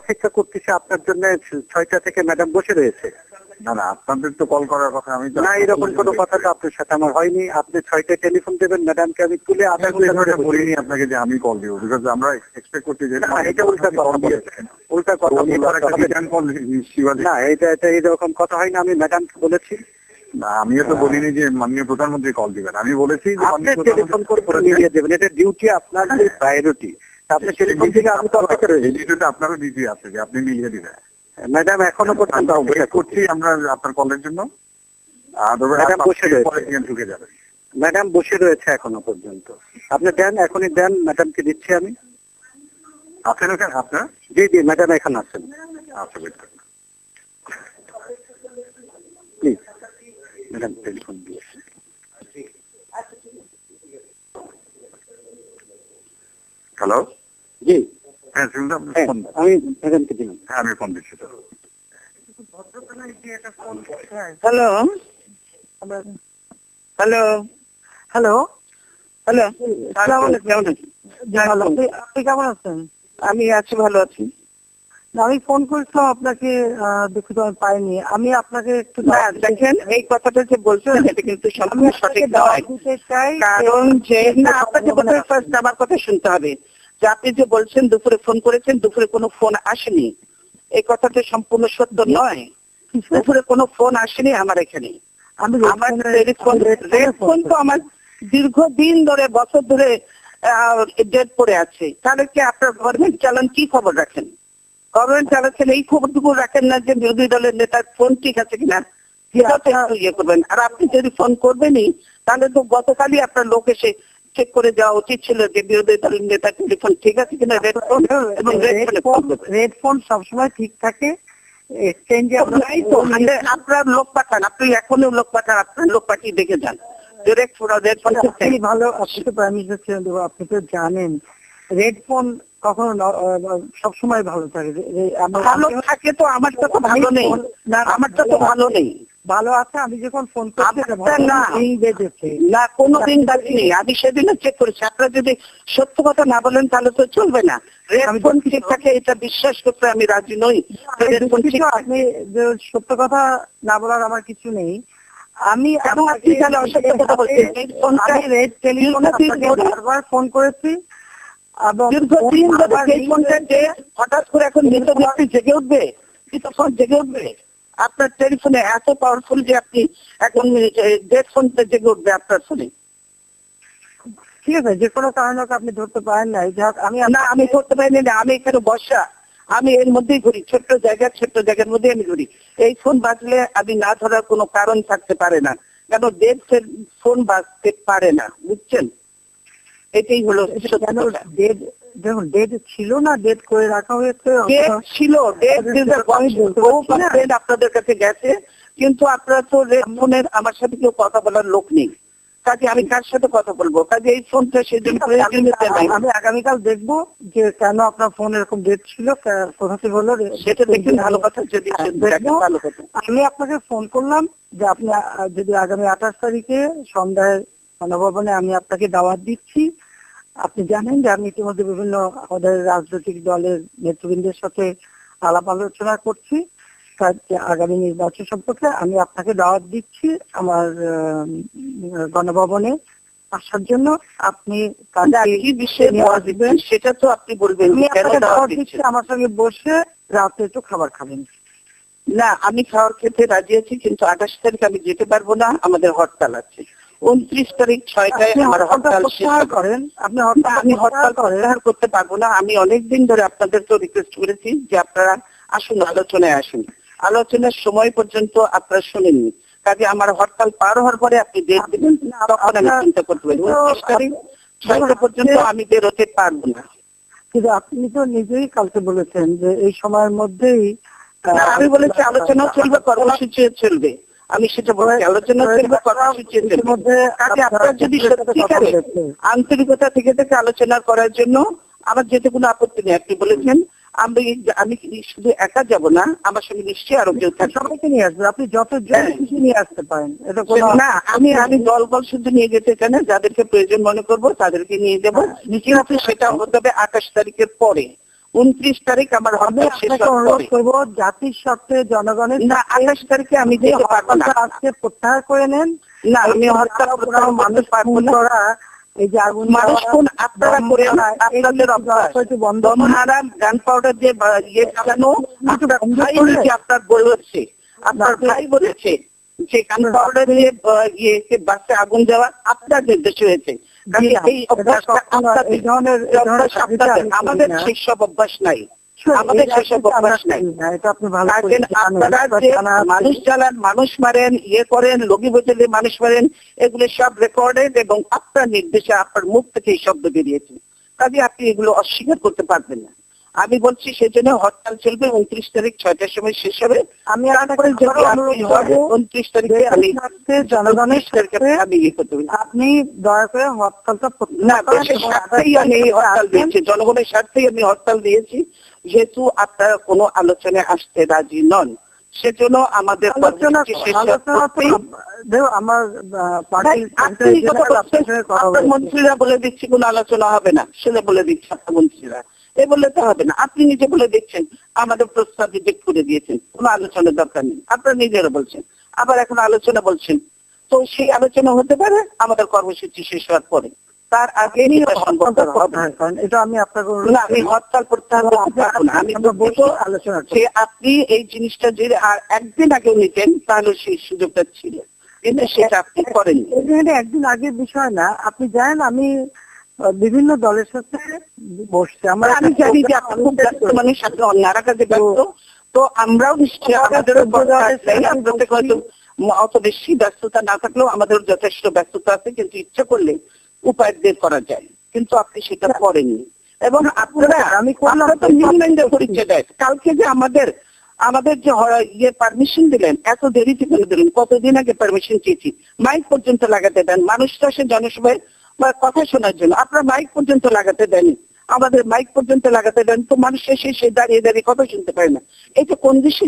অপেক্ষা করতেছি আপনার জন্য 6টা থেকে ম্যাডাম বসে রয়েছে। না না, আপনাদের তো কল করার কথা। আমি তো না, এরকম কোনো কথা তো আপনার সাথে আমার হয়নি। আপনি 6টায় টেলিফোন দেবেন, ম্যাডামকে আমি তুলে আধা ঘন্টা ধরে বলিনি আপনাকে যে আমি কল দিব, বিকজ আমরা এক্সপেক্ট করতে যে না, এটা উল্টা কথা বলেছেন। উল্টা কথা না, এটা এরকম কথা হয় না। আমি ম্যাডামকে বলেছি। না, আমিও তো বলিনি যে মাননীয় প্রধানমন্ত্রী কল দিবেন। আমি বলেছি যে আপনি টেলিফোন করে মিলিয়ে দেবেন, এটা ডিউটি, আপনার প্রায়োরিটি। আপনি টেলিফোন থেকে আমি তো অপেক্ষা রয়েছি। ডিউটিটা আপনারও ডিউটি আছে যে আপনি মিলিয়ে দিবেন। ম্যাডাম এখনো পর্যন্ত অপেক্ষা করছি আমরা আপনার কলের জন্য। ম্যাডাম বসে রয়েছে, ঢুকে যাবে। ম্যাডাম বসে রয়েছে এখনো পর্যন্ত। আপনি দেন, এখনই দেন, ম্যাডামকে দিচ্ছি আমি। আছেন ওখানে আপনার? জি জি, ম্যাডাম এখন আছেন। আচ্ছা, ওয়েট করুন প্লিজ। ম্যাডাম টেলিফোন দিয়েছে। হ্যালো, জি হ্যাঁ শুনলাম, ফোন দেন। আমি ম্যাডামকে দিলাম। হ্যাঁ, আমি ফোন দিচ্ছি তো। হ্যালো হ্যালো হ্যালো হ্যালো, আসসালামু আলাইকুম। কেমন আছেন? ভালো। আপনি কেমন আছেন? আমি আছি, ভালো আছি। আমি ফোন করেছিলাম আপনাকে, দুঃখিত আমি পাইনি। আমি আপনাকে একটু না, দেখেন এই কথাটা যে বলছেন এটা কিন্তু সম্পূর্ণ সঠিক নয়। দিতে চাই, কারণ যে না, আপনাকে প্রথমে ফার্স্ট আমার কথা শুনতে হবে যে আপনি যে বলছেন দুপুরে ফোন করেছেন, দুপুরে কোনো ফোন আসেনি। এই কথাটা সম্পূর্ণ সত্য নয়। দুপুরে কোনো ফোন আসেনি আমার এখানে। আমার টেলিফোন রেড ফোন তো আমার দীর্ঘদিন ধরে, বছর ধরে ডেট পড়ে আছে। তাহলে কি আপনার গভর্নমেন্ট চালান কি খবর রাখেন? গভর্নমেন্ট চালাচ্ছেন, এই খবরটুকু রাখেন না যে বিরোধী দলের নেতার ফোন ঠিক আছে কিনা, ইয়ে করবেন। আর আপনি যদি ফোন করবেনই তাহলে তো গতকালই আপনার লোক এসে চেক করে যাওয়া উচিত ছিল যে বিরোধী দলের নেতার টেলিফোন ঠিক আছে কিনা। রেড ফোন এবং রেড ফোন সবসময় ঠিক থাকে। এক্সচেঞ্জে আপনার লোক পাঠান, আপনি এখনই লোক পাঠান, আপনার লোক পাঠিয়ে দেখে যান। ডিরেক্ট রেড ফোন ভালো। আপনি তো প্রাইম মিনিস্টার ছিলেন, আপনি তো জানেন রেড ফোন কখনো সবসময় ভালো থাকে। ভালো থাকে তো আমারটা তো ভালো নেই, আমারটা তো ভালো নেই। ভালো আছে, আমি যখন ফোন করছি না, কোনো দিন বাজিনি। আমি সেদিনও চেক করেছি। আপনারা যদি সত্য কথা না বলেন তাহলে তো চলবে না। রেড ফোন ঠিক থাকে এটা বিশ্বাস করতে আমি রাজি নই। আপনি সত্য কথা না বলার আমার কিছু নেই। আমি ফোন করেছি দীর্ঘদিন হঠাৎ করে এখন মৃত ব্যক্তি জেগে উঠবে, তখন জেগে উঠবে। আপনার টেলিফোনে এত পাওয়ারফুল যে আপনি এখন ডেড ফোনটা জেগে উঠবে আপনার ফোনে। ঠিক আছে, যে কোনো কারণে আপনি ধরতে পারেন না। আমি ধরতে পারিনি না, আমি এখানে বসা, আমি এর মধ্যেই ঘুরি, ছোট্ট জায়গার মধ্যে আমি ঘুরি। এই ফোন বাজলে আমি না ধরার কোনো কারণ থাকতে পারে না, কেন ডেড ফোন বাজতে পারে না, বুঝছেন? এটাই হলো দেখুন, ডেট ছিল না, ডেট করে রাখা হয়েছে। ছিল ডেট আপনাদের কাছে গেছে, কিন্তু আপনারা তো রেড ফোনের আমার সাথে কেউ কথা বলার লোক নেই। কাজে আমি কার সাথে কথা বলবো? কাজে এই ফোনটা সেদিন আমি আগামীকাল দেখবো যে কেন আপনার ফোন এরকম ডেট ছিল, কোথাতে হলো সেটা দেখবেন। ভালো কথা, যদি ভালো কথা। আমি আপনাকে ফোন করলাম যে আপনি যদি আগামী 28 তারিখে সন্ধ্যায় গণভবনে আমি আপনাকে দাওয়াত দিচ্ছি। আপনি জানেন যে আমি ইতিমধ্যে বিভিন্ন আমাদের রাজনৈতিক দলের নেতৃবৃন্দের সাথে আলাপ আলোচনা করছি আগামী নির্বাচন সম্পর্কে। আমি আপনাকে দাওয়াত দিচ্ছি আমার গণভবনে আসার জন্য। আপনি কি বিষয়ে দাওয়াত দিবেন সেটা তো আপনি বলবেন। আমার সঙ্গে বসে রাতে একটু খাবার খাবেন। না, আমি খাবার খেতে রাজি আছি, কিন্তু 28 তারিখ আমি যেতে পারবো না, আমাদের হরতাল আছে। 29 তারিখ 6টায় আমার হরতাল করেন। আমি হরতাল প্রত্যাহার করতে পারবো না। আমি অনেকদিন ধরে আপনাদের তো রিকোয়েস্ট করেছি যে আপনারা আসুন, আলোচনায় আসুন। আলোচনার সময় পর্যন্ত আপনারা শুনেননি। কাজে আমার হরতাল পার হওয়ার পরে আপনি ডেট দেবেন, তখন আমি চিন্তা করতে পারি। 29 তারিখ 6টা পর্যন্ত আমি বেরোতে পারবো না। কিন্তু আপনি তো নিজেই কালকে বলেছেন যে এই সময়ের মধ্যেই। আমি বলেছি আলোচনা চলবে, কর্মসূচি চলবে। আমি সেটা বলছি, আলোচনা চলবে, কর্মসূচি চলবে। কাজে আপনারা যদি সত্যিকারে আন্তরিকতা থেকে আলোচনা করার জন্য আমার যেতে কোনো আপত্তি নেই। আপনি বলেছেন আমি শুধু একা যাব না, আমার সঙ্গে নিশ্চয়ই আরো কেউ থাকবে। সবাইকে নিয়ে আসবে, আপনি যত খুশি নিয়ে আসতে পারেন। না, আমি দল শুধু নিয়ে যেতে চাই না, যাদেরকে প্রয়োজন মনে করবো তাদেরকে নিয়ে যাবো। কিন্তু সেটা হতে হবে 28 তারিখের পরে। 29 তারিখ আমার আমি হরতাল শেষ আপনাকে অনুরোধ হবে। করবো জাতির স্বার্থে জনগণের না, 28 তারিখে আমি যে যেতে পারবো না। হরতালটা আজকে প্রত্যাহার করে নেন। না, আমি হরতাল প্রত্যাহার মানুষ করতে পারবো খুন না। করা, এই যে আগুন মানুষ দেওয়া, খুন আপনারা বোম করেন, মারা, আপনাদের এই অভ্যাস। হয়তো বন্ধ বোম মারা, গান পাউডার দিয়ে ইয়ে চালানো, আপনার বন্ধ ভাই করলে- নিজে আপনার বলেছে, আপনার ভাই বলেছে যে গান পাউডার দিয়ে বাসে আগুন দেওয়া আপনার নির্দেশ হয়েছে। কাজে এই অভ্যাসটা আপনাদের, এই ধরনের এই অভ্যাস আপনাদের, আমি আমাদের করি না। সেসব অভ্যাস নাই, Sure, আমাদের এটা সেসব আমরা অভ্যাস নাই। করি না, এটা আপনি ভালো করে দেখেন, জানেন। আপনারা যে মানুষ জ্বালান, মানুষ মারেন, ইয়ে করেন, লগি বোতলে মানুষ মারেন, এগুলো সব রেকর্ডেড এবং আপনার নির্দেশে আপনার মুখ থেকে এই শব্দ বেরিয়েছে। কাজে আপনি এগুলো অস্বীকার করতে পারবেন না। আমি বলছি সেজন্য হরতাল চলবে, 29 তারিখ 6টার সময় শেষ হবে। আমি তারপরে আপনাকে যদি অনুরোধ আপনি করবো, 29 তারিখে আমি জনগণের স্বার্থে আমি ইয়ে করতে পারি। আপনি দয়া করে হরতালটা না, প্রত্যাহার করেন দেশের এবং স্বার্থেই আমি এই হরতাল দিয়েছি, জনগণের স্বার্থেই আমি হরতাল দিয়েছি। যেহেতু আপনারা কোনো আলোচনায় আসতে রাজি নন, সেজন্য আমাদের আলোচনা কর্মসূচি শেষ আলোচনা তো করতেই দেখো আমার পার্টির আপনি কথা বলছেন, আপনার মন্ত্রীরা বলে দিচ্ছি কোনো আলোচনা হবে না, সেটা বলে দিচ্ছে আপনার মন্ত্রীরা, এ বললে তো হবে না। আপনি নিজে বলে দিচ্ছেন, আমাদের প্রস্তাব রিজেক্ট করে দিয়েছেন, কোনো আলোচনার দরকার নেই, আপনারা নিজেরা বলছেন, আবার এখন আলোচনা বলছেন। তো সেই আলোচনা হতে পারে আমাদের কর্মসূচি শেষ হওয়ার পরে, তার আগে এটা সম্ভব হবে না। এটা আমি আপনাকে না, আমি হরতাল প্রত্যাহার করতে পারবো না। আমি বলবো আলোচনা যে আপনি এই জিনিসটা যদি আর একদিন আগেও নিতেন তাহলে সেই সুযোগটা ছিল, কিন্তু সেটা আপনি করেননি। এখানে একদিন আগের বিষয় না, আপনি জানেন আমি বিভিন্ন দলের সাথে বসছি। আমি জানি যে আপনি খুব ব্যস্ত মানুষ, আপনি অন্যান্য কাজে ব্যস্ত, তো আমরাও নিশ্চয়ই আমাদের আপনাদের হয়তো অত বেশি ব্যস্ততা না থাকলেও আমাদের যথেষ্ট ব্যস্ততা আছে, কিন্তু ইচ্ছা করলে উপায় বের করা যায়, কিন্তু আপনি সেটা করেননি। এবং আপনারা আপনারা তো নিউল্যান্ডের পরিচয় দেয়, কালকে যে আমাদের যে ইয়ে পারমিশন দিলেন, এত দেরিতে কেন দিলেন? কতদিন আগে পারমিশন চেয়েছি, মাইক পর্যন্ত লাগাতে দেন, মানুষ তো আসে জনসভায় কথা শোনার জন্য, আপনারা মাইক পর্যন্ত লাগাতে দেন, আমাদের মাইক পর্যন্ত লাগাতে দেন, তো মানুষ এসে সে দাঁড়িয়ে দাঁড়িয়ে কথা শুনতে পারে না। এটা কোন দেশে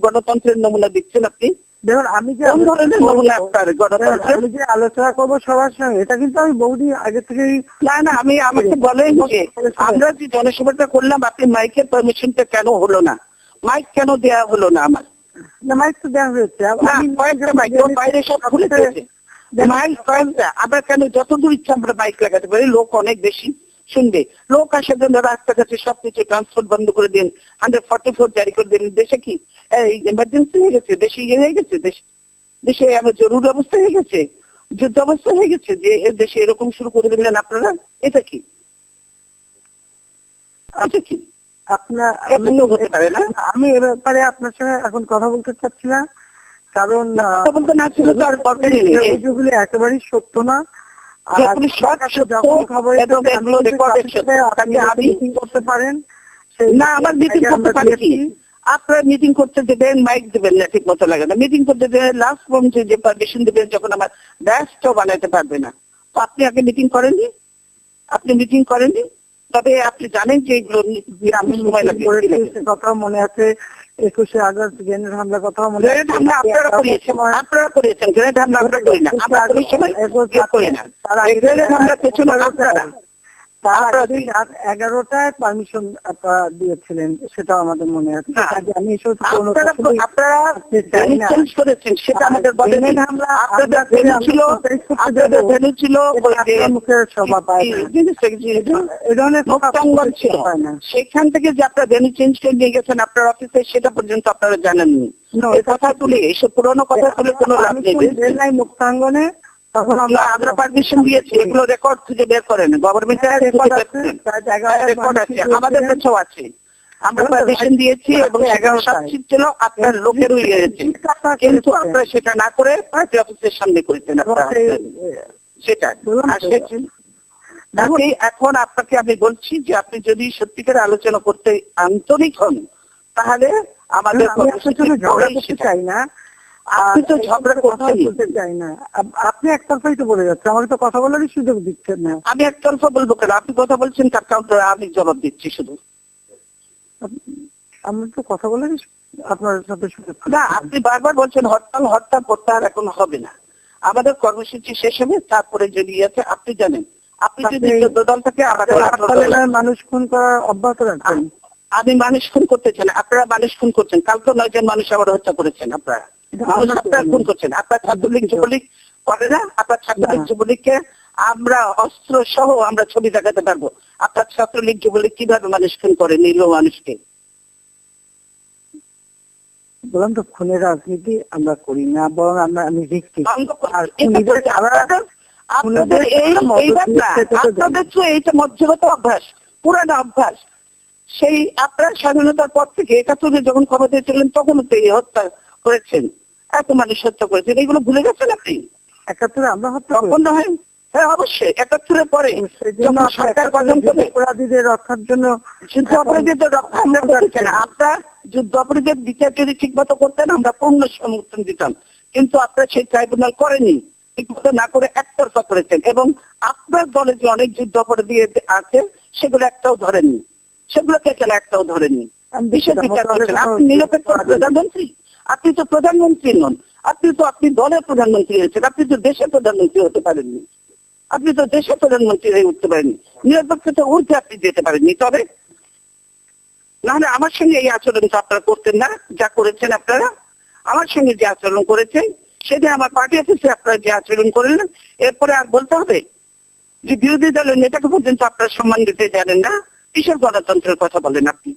গণতন্ত্রের নমুনা দিচ্ছেন আপনি? দেখুন আমি যে কোন ধরনের নমুনা আপনার গণতন্ত্রের? আমি যে আলোচনা করবো সবার সঙ্গে, এটা কিন্তু আমি বহুদিন আগে থেকেই না না, আমি আমাকে বলেন যে আমরা যে জনসভাটা করলাম, আপনি মাইকের পারমিশনটা কেন হলো না? মাইক কেন দেয়া হলো না? আমার মাইক তো দেওয়া হয়েছে। না, কয়েকটা মাইক, ওর বাইরে সব খুলে দিয়েছে মাইক, কয়েকটা। আমরা কেন যতদূর ইচ্ছা আমরা মাইক লাগাতে পারি, লোক অনেক বেশি শুনবে। লোক আসার জন্য রাস্তাঘাটে সবকিছু ট্রান্সপোর্ট বন্ধ করে দিন, 144 জারি করে দিন। দেশে কি ইমার্জেন্সি হয়ে গেছে? দেশে ইয়ে হয়ে গেছে? দেশে আমার জরুরি অবস্থা হয়ে গেছে, যুদ্ধ অবস্থা হয়ে গেছে যে দেশে এরকম শুরু করে দিলেন আপনারা? এটা কি? আচ্ছা কি আপনার হতে পারে না? আমি এ ব্যাপারে আপনার সঙ্গে এখন কথা বলতে চাচ্ছি না, কারণ কথা বলতে না ছিল তো আর দরকারই নেই। অভিযোগগুলো একেবারেই সত্য না। যেগুলি সব সত্য, এবং এগুলো রেকর্ডেড সত্য। আপনি আপনি মিটিং করতে পারেন না, আমার মিটিং করতে পারি কি? আপনারা মিটিং করতে দেবেন, মাইক দেবেন না, ঠিক মতো লাগে না। মিটিং করতে দেবেন, লাস্ট পর্যন্ত যে পারমিশন দেবেন যখন আমার ব্যাসটাও বানাতে পারবে না, তো আপনি আগে মিটিং করেননি? আপনি মিটিং করেননি? তবে আপনি জানেন যে এগুলো সময় লাগে। কথা মনে আছে 21শে আগস্ট গ্রেনেড হামলার কথা মনে গ্রেনেড হামলা আপনারা করিয়েছেন, আপনারা করিয়েছেন। গ্রেনেড হামলা আমরা করি না, আমরা কোনো সময় করি না। গ্রেনেড হামলা পেছনে আপনারা, তার আগে রাত 11টায় পারমিশন আপনারা দিয়েছিলেন, সেটাও আমাদের মনে আছে। আমি এসব আপনারা চেঞ্জ করেছেন, সেটা আমাদের বলেন। আপনাদের ভেনু ছিল, মুক্তাঙ্গন ছিল, সেখান থেকে যে আপনারা ভেনু চেঞ্জ করে নিয়ে গেছেন আপনার অফিসে, সেটা পর্যন্ত আপনারা জানেননি। এই কথা তুলে, এইসব পুরোনো কথা তুলে কোনো লাভ নেই। মুক্তাঙ্গনে তখন আমরা পারমিশন দিয়েছি, এগুলো রেকর্ড খুঁজে বের করেন, গভর্নমেন্টের রেকর্ড আছে, আমাদের কাছেও আছে। আমরা পারমিশন দিয়েছি এবং 11 ছিল, আপনার লোকের হয়ে গেছে, কিন্তু আপনারা সেটা না করে পার্টি অফিসের সামনে করেছেন। সেটা এখন আপনাকে আমি বলছি যে আপনি যদি সত্যিকার আলোচনা করতে আন্তরিক হন, তাহলে আমাদের চাই না, আপনি তো ঝগড়া করতে চাই না, আপনি একতরফাই তো বলে যাচ্ছেন, আমাকে তো কথা বলারই সুযোগ দিচ্ছেন না। আমি একতরফা বলবো কেন? আপনি কথা বলছেন, তার কাউন্টারে আমি জবাব দিচ্ছি শুধু। আমি তো কথা বলারই আপনার সাথে সুযোগ না, আপনি বারবার বলছেন হরতাল প্রত্যাহার এখন হবে না, আমাদের কর্মসূচি শেষ হবে, তারপরে যদি আছে। আপনি জানেন আপনি যদি 14 দল থেকে আমাদের 18 দল। আপনারা মানুষ খুন করা অব্যাহত রাখবেন? আমি মানুষ খুন করতেছেন, আপনারা মানুষ খুন করছেন। কাল তো 9 জন মানুষ আবার হত্যা করেছেন আপনারা। আপনারা খুন করছেন। আপনার ছাত্রলীগ যুবলীগ করে না? আপনার ছাত্রলীগ যুবলীগকে আমরা অস্ত্র সহ আমরা ছবি দেখাতে পারবো। আপনার ছাত্রলীগ যুবলীগ কিভাবে মানুষ খুন করে, নিরীহ মানুষকে। বললাম তো, খুনের রাজনীতি আমরা করি না, বরং আমি ভিক্টিম। আর আপনাদের তো এইটা মধ্যগত অভ্যাস, পুরানো অভ্যাস। সেই আপনার স্বাধীনতার পর থেকে 71-এ যখন ক্ষমতায় ছিলেন তখন তো এই হত্যা করেছেন, এত মানুষ হত্যা করেছেন, এগুলো ভুলে গেছেন আপনি? 71-এ আমরা হত্যা তখন না হয়, হ্যাঁ অবশ্যই 71-এর পরে যখন সরকার গঠন করে অপরাধীদের রক্ষার জন্য যুদ্ধ অপরাধীদের রক্ষা আমরা করতেছেন। আপনার যুদ্ধ অপরাধীদের বিচার যদি ঠিক মতো করতেন আমরা পূর্ণ সমর্থন দিতাম, কিন্তু আপনারা সেই ট্রাইব্যুনাল করেনি, ঠিক মতো না করে একতরফা করেছেন। এবং আপনার দলে যে অনেক যুদ্ধ অপরাধী আছে সেগুলো একটাও ধরেননি, সেগুলোকে কেন একটাও ধরেননি, বিশেষ বিচার করেছেন। আপনি নিরপেক্ষ প্রধানমন্ত্রী, আপনি তো প্রধানমন্ত্রী নন, আপনি দলের প্রধানমন্ত্রী হয়েছেন, আপনি তো দেশের প্রধানমন্ত্রী হতে পারেননি, আপনি তো দেশের প্রধানমন্ত্রী হয়ে উঠতে পারেননি, নিরপেক্ষতা ঊর্ধ্বে আপনি যেতে পারেননি। তবে নাহলে আমার সঙ্গে এই আচরণ তো আপনারা করতেন না, যা করেছেন আপনারা। আমার সঙ্গে যে আচরণ করেছেন সেটা আমার পার্টি অফিসে আপনারা যে আচরণ করলেন, এরপরে আর বলতে হবে যে বিরোধী দলের নেতাকে পর্যন্ত আপনারা সম্মান দিতে জানেন না, কিসের গণতন্ত্রের কথা বলেন আপনি?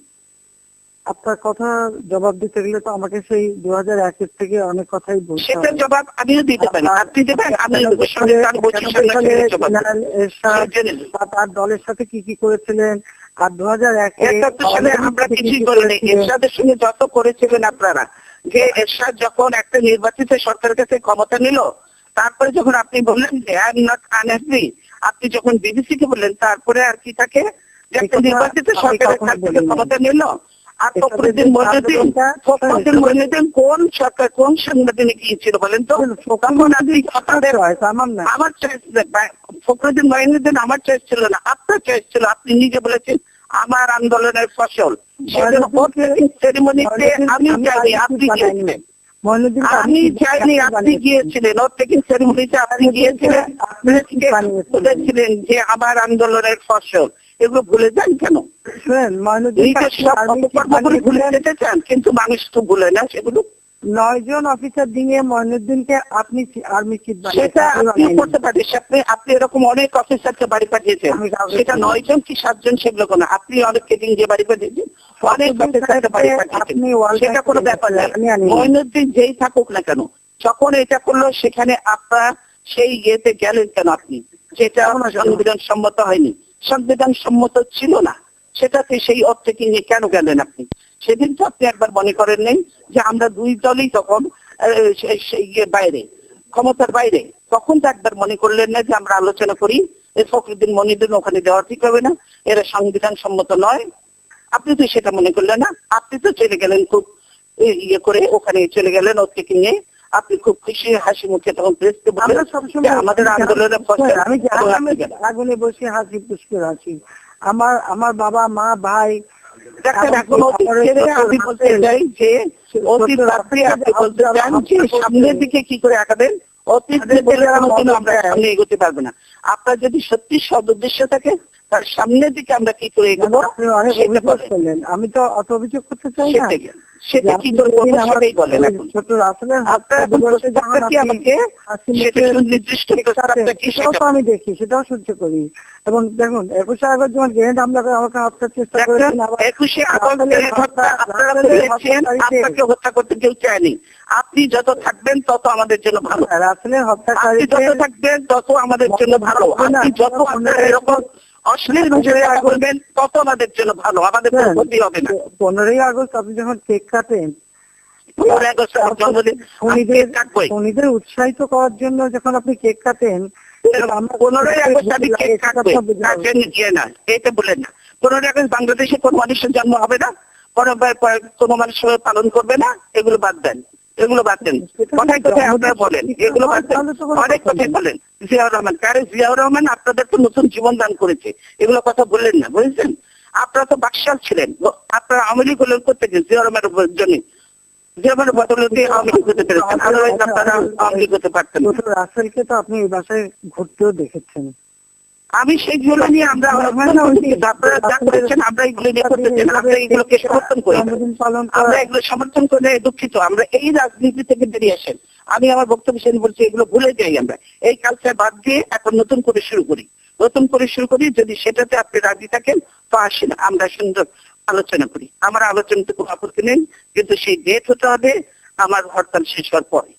আপনার কথা জবাব দিতে গেলে তো আমাকে সেই 2001 থেকে অনেক কথাই বলতে হবে। সেটার জবাব আমিও দিতে পারি, আপনি দেবেন, আমি তার দলের সাথে কি কি করেছিলেন, আর 2001 সালে আমরা কিছুই করিনি। এরশাদের সঙ্গে যত করেছিলেন আপনারা, যে এরশাদ যখন একটা নির্বাচিত সরকারের কাছে ক্ষমতা নিল, তারপরে যখন আপনি বললেন যে আই এম নট আনহ্যাপি, আপনি যখন বিবিসি কে বললেন, তারপরে আর কি থাকে যে একটা নির্বাচিত সরকারের কাছ থেকে ক্ষমতা নিল। আর ফখরুদ্দিন মইনুদ্দিন কোন সরকার, কোন সংগঠনে গিয়েছিল বলেন তো? আমার চয়েস, ফখরুদ্দিন মইনুদ্দিন আমার চয়েস ছিল না, আপনার চয়েস ছিল। আপনি নিজে বলেছেন আমার আন্দোলনের ফসল। সেরেমনিতে আমি যাইনি, আপনি গিয়েছিলেন। আমি চাইনি, আপনি গিয়েছিলেন। ওর থেকে সেরেমনিতে আপনি গিয়েছিলেন, আপনি বলেছিলেন যে আমার আন্দোলনের ফসল। এগুলো ভুলে যান কেন? ভুলে যেতে চান, কিন্তু মানুষ তো ভুলে না সেগুলো। 9 জন অফিসার দিয়ে মইনুদ্দিনকে আপনি আর্মি চিফ সেটা আপনি করতে পারেন। আপনি এরকম অনেক অফিসারকে বাড়ি পাঠিয়েছেন, সেটা 9 জন কি 7 জন সেগুলো কোনো, আপনি অনেককে দিয়ে বাড়ি পাঠিয়েছেন, অনেক অফিসারকে বাড়ি পাঠিয়েছেন, সেটা কোনো ব্যাপার না। মইনুদ্দিন যেই থাকুক না কেন, যখন এটা করলো সেখানে আপনার সেই ইয়েতে গেলেন কেন আপনি? যেটা সংবিধান সম্মত হয়নি, সংবিধান সম্মত ছিল না, সেটাতে সেই অর্থে নিয়ে কেন গেলেন আপনি? সেদিন তো আপনি একবার মনে করেন নেই যে আমরা দুই দলই তখন বাইরে, ক্ষমতার বাইরে, তখন তো একবার মনে করলেন না যে আমরা আলোচনা করি ফখরুদ্দিন মইনুদ্দিন ওখানে দেওয়া ঠিক হবে না, এরা সংবিধান সম্মত নয়? আপনি তো সেটা মনে করলেন না, আপনি তো চলে গেলেন খুব ইয়ে করে, ওখানে চলে গেলেন ওর থেকে নিয়ে, আপনি খুব খুশি হাসি মুখে তখন প্রেসকে বলেন আমাদের আন্দোলনের আগুনে বসে হাসি পুষ্পে আছি। আমার বাবা মা ভাই, আমি বলতে চাই যে অতীত আপনি বলতে চান যে সামনের দিকে কি করে আগাবেন, অতীত আমরা সামনে এগোতে পারবো না। আপনার যদি সত্যি সদ উদ্দেশ্য থাকে তার সামনের দিকে আমরা কি করে এগোবো? আমি তো অত অভিযোগ করতে চাই না, সেটা কি করবো সেটাই বলেন। ছোট রাসেলের আমি দেখি, সেটাও সহ্য করি। এবং দেখুন 21 আগস্ট যখন গ্রেনেড হামলা করে আমাকে হত্যার চেষ্টা করেছেন, 21 আপনাকে হত্যা করতে কেউ চায়নি। আপনি যত থাকবেন তত আমাদের জন্য ভালো, রাসেলের হত্যাকারী যত থাকবেন তত আমাদের জন্য ভালো, আপনি যত এরকম অশ্লীল ভাষায় করবেন তত আমাদের জন্য ভালো, আমাদের ক্ষতি হবে না। 15ই আগস্ট আপনি যখন কেক কাটেন, খুনিদের উৎসাহিত করার জন্য যখন আপনি কেক কাটেন, 15ই আগস্ট আমি কেক কাটবো না, এটা বলেন না। 15ই আগস্ট বাংলাদেশে কোন মানুষের জন্ম হবে না, কোন মানুষ পালন করবে না, এগুলো বাদ দেন, এগুলো বাদ দেন। কথায় কথায় আপনারা বলেন, এগুলো বাদ দেন, অনেক কথাই বলেন। জিয়াউর রহমান, কারে জিয়াউর রহমান আপনাদের তো নতুন জীবন দান করেছে, এগুলো কথা বললেন না, বুঝেছেন? আপনারা তো বাকশাল ছিলেন, আপনারা আওয়ামী লীগ করতে গেছেন জিয়াউর রহমানের জন্য, জিয়াউর রহমানের বদলে আওয়ামী লীগ করতে পেরেছেন, আদারওয়াইজ আপনারা আওয়ামী লীগ করতে পারতেন। রাসেলকে তো আপনি এই বাসায় ঘুরতেও দেখেছেন, আমি সেইগুলো নিয়ে আমরা আপনারা যা করেছেন আমরা এগুলো নিয়ে করতে চাই না। আমরা এগুলোকে সমর্থন করি না। আমরা এগুলো সমর্থন করে দুঃখিত। আমরা এই রাজনীতি থেকে বেরিয়ে আসেন। আমি আমার বক্তব্য শেষ বলছি, এগুলো ভুলে যাই আমরা। এই কালচার বাদ দিয়ে এখন নতুন করে শুরু করি। যদি সেটাতে আপনি রাজি থাকেন তো আসেন, আমরা সুন্দর আলোচনা করি। আমার আলোচনাতে কোনো আপত্তি নেই, কিন্তু সেই ডেট হতে হবে আমার হরতাল শেষ হওয়ার পরে।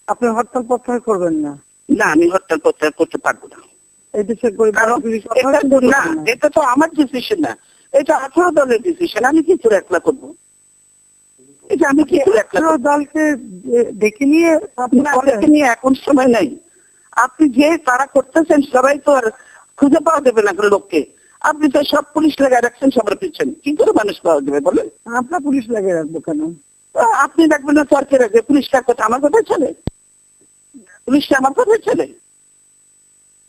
আপনি হরতাল প্রত্যাহার করবেন না? না, আমি হরতাল প্রত্যাহার করতে পারবো না। এটা তো আমার ডিসিশন না, এটা 18 দলের ডিসিশন। আমি কি করে একলা করবো? এটা আমি কি করে একলা করবো? দলকে ডেকে নিয়ে এখন সময় নাই। আপনি যে তারা করতেছেন সবাই তো আর খুঁজে পাওয়া যাবে না লোককে। আপনি তো সব পুলিশ লাগাই রাখছেন সবার পিছনে, কি করে মানুষ পাওয়া যাবে বলেন? আপনার পুলিশ লাগিয়ে রাখবো কেন? আপনি রাখবেন না, সরকার রাখবে। পুলিশটার কথা আমার কথা চলে? পুলিশটা আমার কথা চলে?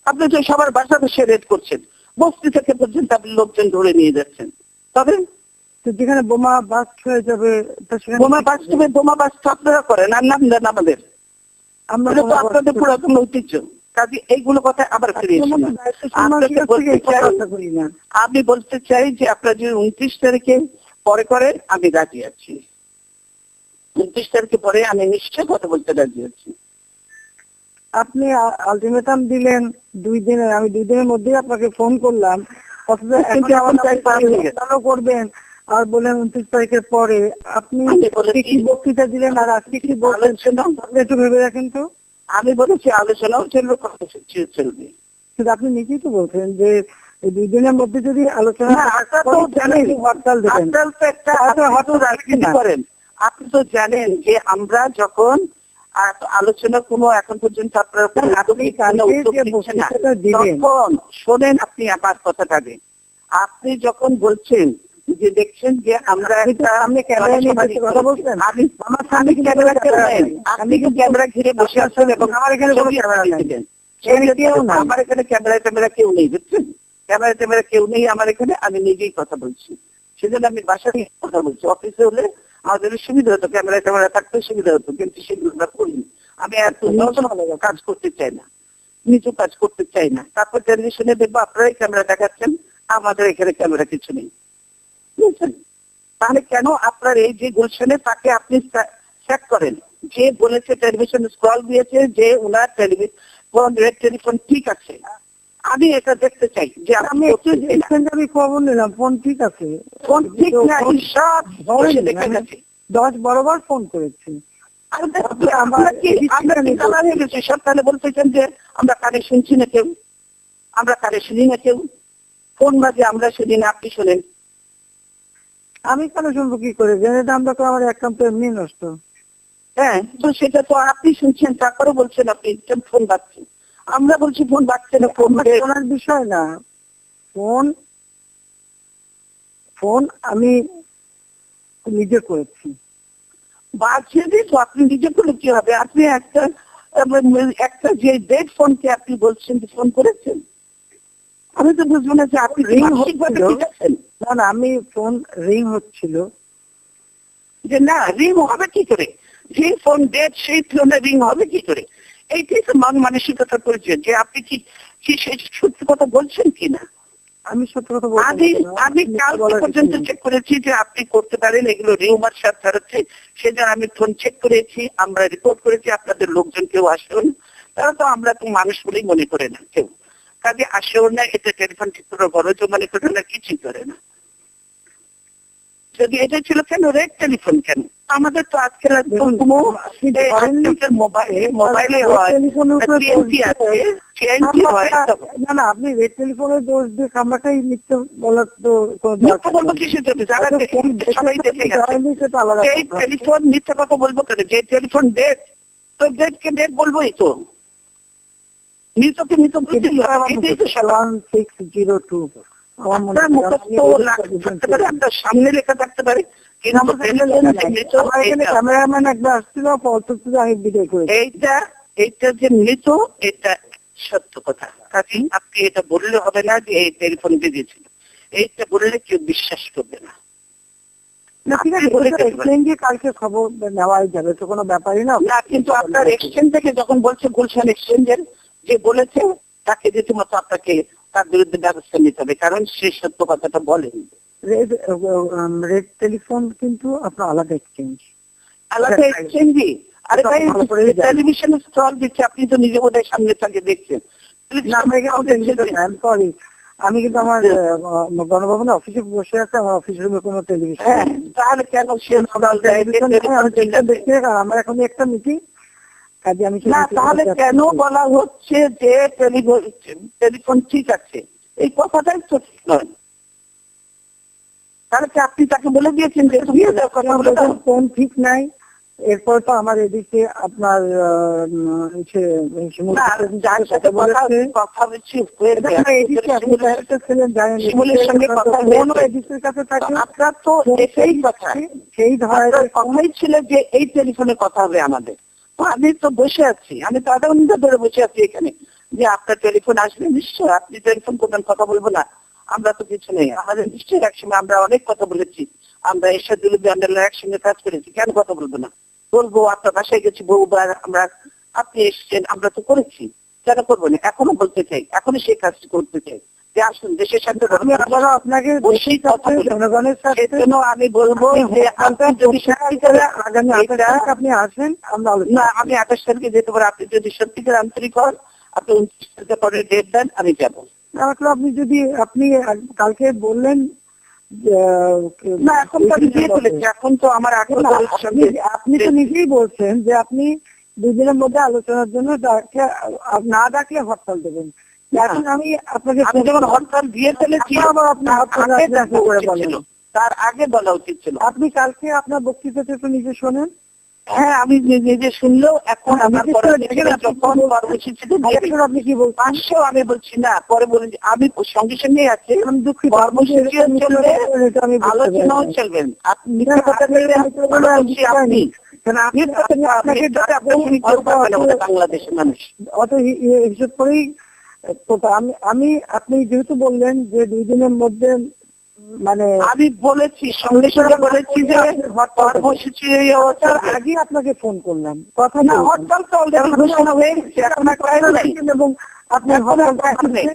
আপনি তো সবার বাসা বসে রেড করছেন, বস্তি থেকে পর্যন্ত আপনি লোকজন ধরে নিয়ে যাচ্ছেন। তবে যেখানে বোমা বাস্ট হয়ে যাবে, বোমা বাস্ট হবে, বোমা বাস্ট আপনারা করেন আর নাম দেন আমাদের। আমরা তো আপনাদের পুরাতন ঐতিহ্য। কাজে এইগুলো কথা আবার ফিরিয়ে আমি বলতে চাই যে আপনারা যদি 29 তারিখে পরে করেন আমি রাজি আছি। 29 তারিখে পরে আমি নিশ্চয় কথা বলতে রাজি আছি। আপনি আলটিমেটাম দিলেন 2 দিনের, আমি 2 দিনের মধ্যেই আপনাকে ফোন করলাম, করবেন আর বলেন 29 তারিখের পরে। আপনি কি বক্তৃতা দিলেন আর আজকে কি বলছেন একটু ভেবে রাখেন তো। আমি বলেছি আলোচনাও চলবে, চলবে। কিন্তু আপনি নিজেই তো বলছেন যে 2 দিনের মধ্যে যদি আলোচনা হরতাল দেবেন। করেন আপনি তো জানেন যে আমরা যখন আলোচনা কোনো এখন পর্যন্ত আপনারা তখন শোনেন, আপনি আমার কথাটা দেন। আপনি যখন বলছেন যে দেখছেন যে আমরা আপনি ক্যামেরা ঘিরে বসে আছেন এবং আমার এখানে আমার এখানে ক্যামেরা কেউ নেই, বুঝছেন? ক্যামেরা কেউ নেই আমার এখানে, আমি নিজেই কথা বলছি। সেজন্য আমি বাসা নিয়ে কথা বলছি। অফিসে হলে আমাদের সুবিধা হতো, ক্যামেরা থাকতে সুবিধা হতো, কিন্তু সেগুলো আমরা করিনি। আমি এত কাজ করতে চাই না, নিচু কাজ করতে চাই না। তারপর টেলিভিশনে দেখবো আপনারাই ক্যামেরা দেখাচ্ছেন, আমাদের এখানে ক্যামেরা কিছু নেই, বুঝছেন? তাহলে কেন আপনার এই যে গুলশানে তাকে আপনি চেক করেন, যে বলেছে টেলিভিশন স্ক্রল দিয়েছে যে ওনার টেলিফোন ঠিক আছে। আমি এটা দেখতে চাই যে আমি খবর নিলাম ফোন ঠিক আছে, ফোন ঠিক না, সব দেখা যাচ্ছে। 10 বরাবর ফোন করেছি। সরকারে বলতেছেন যে আমরা কানে শুনছি না কেউ, আমরা কানে শুনি না কেউ। ফোন বাজে আমরা শুনি না, আপনি শোনেন। আমি কেন শুনবো কি করে? জেনে আমরা তো আমার অ্যাকাউন্ট এমনি নষ্ট। হ্যাঁ, তো সেটা তো আপনি শুনছেন, তারপরে বলছেন আপনি ফোন বাজছে। আমরা বলছি ফোন বাজছে না। ফোন শোনার বিষয় না, ফোন আমি নিজে করেছি। বাজছে তো আপনি নিজে করলে কি হবে? আপনি একটা যে ডেড ফোনকে আপনি বলছেন যে ফোন করেছেন, আমি তো বুঝবো না যে আপনি রিং হচ্ছেন। না, আমি ফোন রিং হচ্ছিল যে না, রিং হবে কি করে? যে ফোন ডেড সেই ফোনে রিং হবে কি করে? এইটাই তো মানসিকতা করেছে যে আপনি কি সত্যি কথা বলছেন কিনা। আমি সত্যি কথা বলছি। আমি কাল পর্যন্ত চেক করেছি যে আপনি করতে পারেন, এগুলো রিউমার সাথে ছাড়াচ্ছে। সেজন্য আমি ফোন চেক করেছি, আমরা রিপোর্ট করেছি। আপনাদের লোকজন কেউ আসেন, তারা তো আমরা তো মানুষ বলেই মনে করে না কেউ, কাজে আসেও না। এটা টেলিফোন ঠিক করে বড় মনে করে না, কিছুই করে না। যদি এটা ছিল কেন রেড টেলিফোন কেন? আমাদের তো আজকের মোবাইলে না, আপনি রেড টেলিফোনের দোষ দিয়ে খামাটাই মিথ্যে বলার তো বলবো কিসের জন্য? টেলিফোন মিথ্যা কথা বলবো কেন? যে টেলিফোন ডেট, তো ডেটকে ডেট বলবোই তো। মৃতকে মৃত বলতে 1602 আপনার সামনে লেখা থাকতে পারে। ক্যামেরাম্যান একবার আসছিল, আমি ভিডিও করেছি। এইটা যে মৃত, এটা সত্য কথা। কাজে আপনি এটা বললে হবে না যে এই টেলিফোন বেরিয়েছিল। এইটা বললে কেউ বিশ্বাস করবে না। কালকে খবর নেওয়াই যাবে, তো কোনো ব্যাপারই না। কিন্তু আপনার এক্সচেঞ্জ থেকে যখন বলছে গুলশান এক্সচেঞ্জের যে বলেছে, তাকে রীতিমতো আপনাকে তার বিরুদ্ধে ব্যবস্থা নিতে হবে, কারণ সে সত্য কথাটা বলেন। রেড টেলিফোন কিন্তু আপনার আলাদা এক্সচেঞ্জ, আলাদা এক্সচেঞ্জই। আরে ভাই, টেলিভিশনে স্টল দিচ্ছে, আপনি তো নিজে বোধহয় সামনে থেকে দেখছেন। সরি, আমি কিন্তু আমার গণভবনের অফিসে বসে আছে, আমার অফিস রুমে কোনো টেলিভিশন। তাহলে কেন সে দেখতে, আমার এখন একটা মিটিং, কাজে আমি না, তাহলে কেন বলা হচ্ছে যে টেলিফোন ঠিক আছে? এই কথাটাই তো ঠিক নয়। তাহলে কি আপনি তাকে বলে দিয়েছেন যে তুমি কথা বলে দাও? ফোন ঠিক নাই, এরপর তো আমার এদিকে আপনার যার সাথে কথা বলছি আপনার তো সেই কথা, সেই ধরনের কথাই ছিল যে এই টেলিফোনে কথা হবে আমাদের। আমি তো বসে আছি, আমি তো আধা ঘন্টা ধরে বসে আছি এখানে, যে আপনার টেলিফোন আসবে নিশ্চয়, আপনি টেলিফোন করবেন, কথা বলবো না? আমরা তো কিছু নেই, আমাদের নিশ্চয়ই একসঙ্গে আমরা অনেক কথা বলেছি, আমরা এরশাদুল আন্দোলনের একসঙ্গে কাজ করেছি, কেন কথা বলবো না? বলবো, আপনার বাসায় গেছি বহুবার, আমরা, আপনি এসছেন, আমরা তো করেছি, কেন করবো না? এখনো বলতে চাই, এখনো সেই কাজটি করতে চাই যে আসুন দেশের সাথে আপনাকে বসেই কথা বলি। জনগণের সাথে আমি বলবো যে আপনার যদি সত্যিকারে আগামী আপনি আসেন, আমরা না, আমি 28 তারিখে যেতে পারি, আপনি যদি সত্যিকার আন্তরিক হন, আপনি 29 তারিখে পরে ডেট দেন, আমি যাবো। আপনি যদি আপনি কালকে বললেন না, এখন তো আমি দিয়ে ফেলেছি, এখন তো আমার আপনি তো নিজেই বলছেন যে আপনি দুদিনের মধ্যে আলোচনার জন্য না ডাকলে হরতাল দেবেন। এখন আমি আপনাকে যখন হরতাল দিয়ে ফেলেছি, তার আগে বলা উচিত ছিল। আপনি কালকে আপনার বক্তৃতাটা একটু নিজে শোনেন। হ্যাঁ, আমি নিজে শুনলেও এখন আমার আপনি কি বলছেন? 500 আমি বলছি না, পরে বলেন আমি সঙ্গে সঙ্গে আছে, দুঃখিত, কর্মসূচিও চলবে, আলোচনাও চলবেন। আপনি বাংলাদেশের মানুষ অত হিসেব করেই আপনি যেহেতু বললেন যে 2 দিনের মধ্যে, মানে আমি বলেছি, সঙ্গে সঙ্গে বলেছি যে কর্মসূচি আগে আপনাকে ফোন করলাম, কথা না, হরতাল তো অলরেডি ঘোষণা হয়ে গেছে, এখন এবং আপনার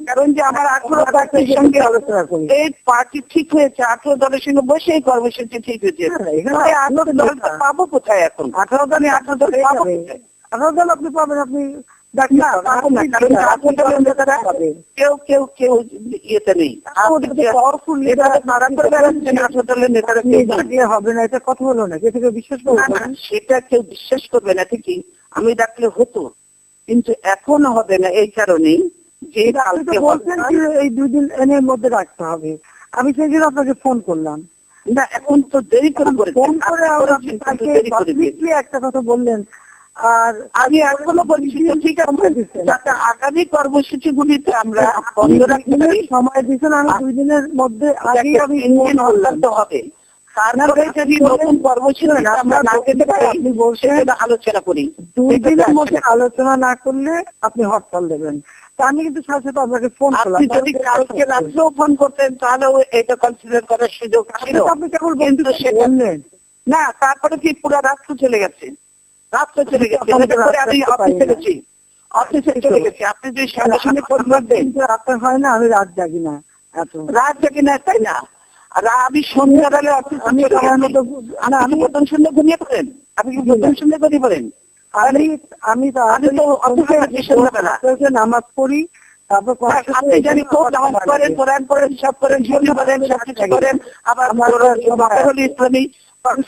কারণ যে আমার 18 পার্টির সঙ্গে আলোচনা করি, এই পার্টি ঠিক হয়েছে, 18 দলের সঙ্গে বসে এই কর্মসূচি ঠিক হয়েছে। 18 দল পাবো কোথায় এখন? 18 দল পাবো, 18 দল আপনি পাবেন, আপনি কেউ ইয়েতে নেই, হবে না, এটা কথা হলো না, থেকে বিশ্বাস করবে না, সেটা কেউ বিশ্বাস করবে না ঠিকই, আমি ডাকলে হতো, কিন্তু এখনো হবে না। এই কারণেই যে বলছেন এই 2 দিন এর মধ্যে রাখতে হবে, আমি সেই জন্য আপনাকে ফোন করলাম। না, এখন তো দেরি করে ফোন করে একটা কথা বললেন, আর আমি এখনো বলছি ঠিক আছে, যাতে আগামী কর্মসূচি গুলিতে আমরা বন্ধ রাখতে পারি। সময় দিচ্ছেন, আমি 2 দিনের মধ্যে আগে আমি হবে, তারপরে যদি নতুন কর্মসূচি আমরা না পেতে পারি, আপনি বলছেন আলোচনা করি। 2 দিনের মধ্যে আলোচনা না করলে আপনি হরতাল দেবেন। তা আমি কিন্তু সাথে সাথে আপনাকে ফোন করলাম, আপনি যদি কালকে রাত্রেও ফোন করতেন তাহলেও এটা কনসিডার করার সুযোগ ছিল। আপনি কেবল বললেন না, তারপরে কি পুরো রাত্র চলে গেছে, রাত্রে চলে গেছে, আমি অফিসে গেছি, অফিসে চলে গেছি। আপনি যদি সঙ্গে সঙ্গে ফোন করবেন, আপনার হয় না, আমি রাত জাগি না, রাত জাগি না, তাই না? আর আমি সন্ধ্যাবেলা অফিস, আমি প্রথম সন্ধ্যে ঘুমিয়ে পড়েন, আপনি কি প্রথম সন্ধ্যে ঘুমিয়ে পড়েন? আমি তো অফিসে গেছি সন্ধ্যাবেলা, নামাজ পড়ি, তারপর আপনি জানি খুব নামাজ করেন, কোরআন পড়েন, সব করেন, ঝুলি করেন, সব কিছু করেন, আবার ইসলামী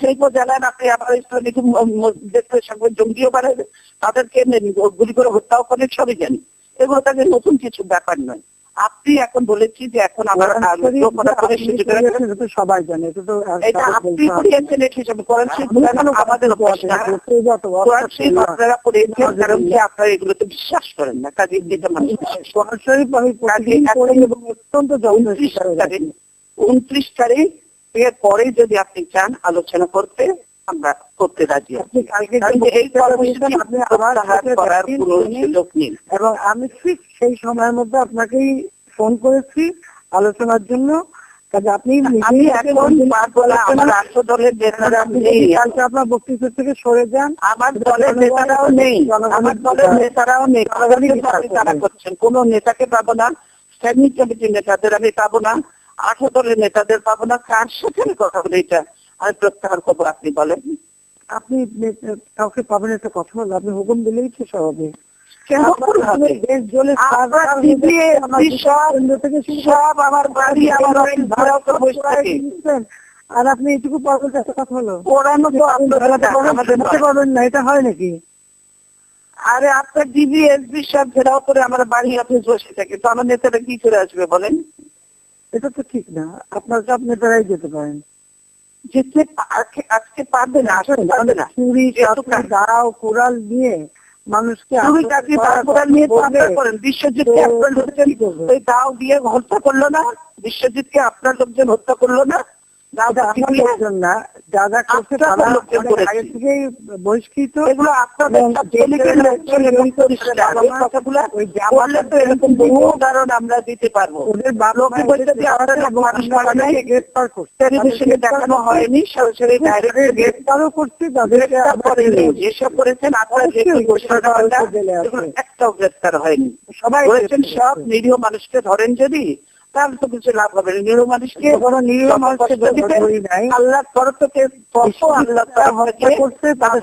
সেই জানেন, আপনি আবার ইসলামিক সঙ্গে জঙ্গিও বাড়েন, তাদেরকে গুলি করে হত্যাও করেন, সবই জানি। এগুলো তাদের নতুন কিছু ব্যাপার নয়। আপনি এখন বলেছি যে এখন আমার সবাই জানে, এটা আপনি পড়িয়েছেন, এটা হিসাবে করেন, আমাদের আপনারা পড়িয়েছেন, কারণ কি আপনারা এগুলোতে বিশ্বাস করেন না, কাজে যেটা মানুষ অত্যন্ত 29 তারিখ এর পরে যদি আপনি চান আলোচনা করতে, আমরা করতে রাজি আছি। এই কর্মসূচি আপনি আবার করার কোনো সুযোগ নেই, এবং আমি ঠিক সেই সময়ের মধ্যে আপনাকেই ফোন করেছি আলোচনার জন্য। কাজে আপনি আমি এখন পারবো না, আমার রাষ্ট্র দলের নেতারা নেই, কালকে আপনার বক্তৃতা থেকে সরে যান। আমার দলের নেতারাও নেই, আমার দলের নেতারাও নেই, তারা করছেন। কোন নেতাকে পাবো না, স্ট্যান্ডিং কমিটির নেতাদের আমি পাবো না, 18 দলের নেতাদের পাবো না। কার সাথে আমি কথা বলে এটা আমি প্রত্যাহার করবো? আপনি বলেন। আপনি কাউকে পাবেন একটা কথা হলো, আপনি হুকুম দিলেই তো স্বাভাবিক। সব আমার বাড়ি আমার আর আপনি এইটুকু পারবেন একটা কথা হলো, ওরানো তো আমাদের পারবেন না, এটা হয় নাকি? আরে আপনার ডিবি এসপি সব ঘেরাও করে আমার বাড়ি অফিস বসে থাকে, তো আমার নেতারা কি করে আসবে বলেন? এটা তো ঠিক না, আপনার সব নেতারাই যেতে পারেন। যেতে আজকে পারবে না, আসলে পারবে না। চুরি দাও কোরাল নিয়ে মানুষকে বিশ্বজিৎকে ওই দাও দিয়ে হত্যা করলো না? বিশ্বজিৎকে আপনার লোকজন হত্যা করলো না? যারা করছে তারা আগে থেকেই বহিষ্কৃত। এগুলো আপনাদের কথাগুলো এরকম বহু উদাহরণ আমরা দিতে পারবো। গ্রেফতার করছে, টেলিভিশনে দেখানো হয়নি, সরাসরি ডাইরেক্ট গ্রেফতারও করছে, তাদেরকে যেসব করেছেন আপনারা একটাও গ্রেফতার হয়নি। সবাই বলেছেন সব নিরীহ মানুষকে ধরেন যদি, তাহলে তো কিছু লাভ হবে না। নিরীহ মানুষকে নিরীহ মানুষকে আল্লাহ তরফ থেকে করছে, তাদের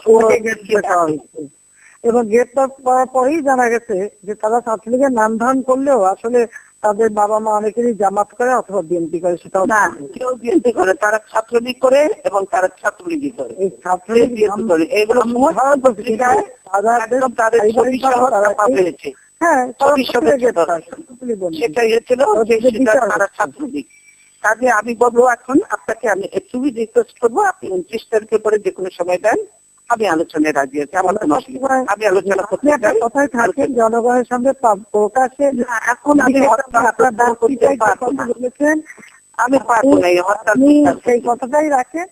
এবং গ্রেফতার করার পরেই জানা গেছে যে তারা ছাত্রলীগের নাম ধারণ করলেও আসলে তাদের বাবা মা অনেকেরই জামাত করে অথবা বিএনপি করে। সেটাও না, কেউ বিএনপি করে, তারা ছাত্রলীগ করে এবং তারা ছাত্রলীগই করে, এই ছাত্রলীগ করে। এগুলো পেয়েছে। হ্যাঁ, সেটাই হচ্ছিল তারা ছাত্রলীগ। কাজে আমি বলবো এখন আপনাকে আমি একটু রিকোয়েস্ট করবো, আপনি 29 তারিখের পরে যে কোনো সময় দেন, আমি আলোচনায় রাজি আছি। আমার কোনো অসুবিধা, আমি আলোচনা করতে চাই। কথায় থাকেন জনগণের সামনে প্রকাশে। এখন আমি আপনার দান করতে পারবো না, বলেছেন আমি পারবো না। সেই কথাটাই রাখেন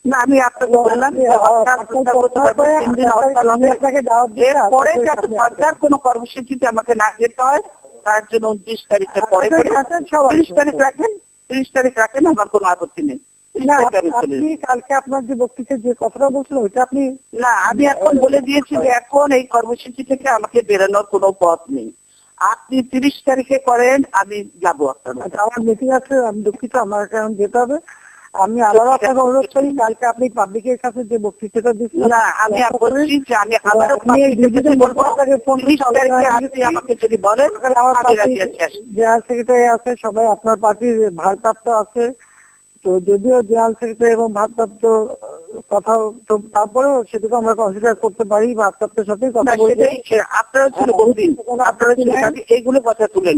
না, আমি আপনাকে বললাম সরকার কোন কর্মসূচিতে আমাকে না যেতে হয়, তার জন্য 29 তারিখের পরে 30 তারিখ রাখেন, 30 তারিখ রাখেন, আমার কোনো আপত্তি নেই। আপনি কালকে আপনার যে বক্তৃতা যে কথাটা বলছিল ওইটা আপনি না, আমি এখন বলে দিয়েছি যে এখন এই কর্মসূচি থেকে আমাকে বেরোনোর কোনো পথ নেই। আপনি 30 তারিখে করেন, আমি যাবো আপনার। আমার মিটিং আছে, আমি দুঃখিত, আমার এখন যেতে হবে। আমি আবার আপনাকে অনুরোধ করি কালকে আপনি পাবলিকের কাছে যে বক্তৃতাটা দিচ্ছেন, না আমি বলছি যে আমি আমাকে যদি বলেন, আমার জেনারেল সেক্রেটারি আছে, সবাই আপনার পার্টির ভারপ্রাপ্ত আছে, তো যদিও জেনারেল সেক্রেটারি এবং ভারপ্রাপ্ত কথা, তো তারপরেও সেটুকু আমরা কনসিডার করতে পারি, ভারপ্রাপ্তের সাথে কথা বলতে। আপনারা ছিল বহুদিন, আপনারা ছিল এইগুলো কথা তুলেন।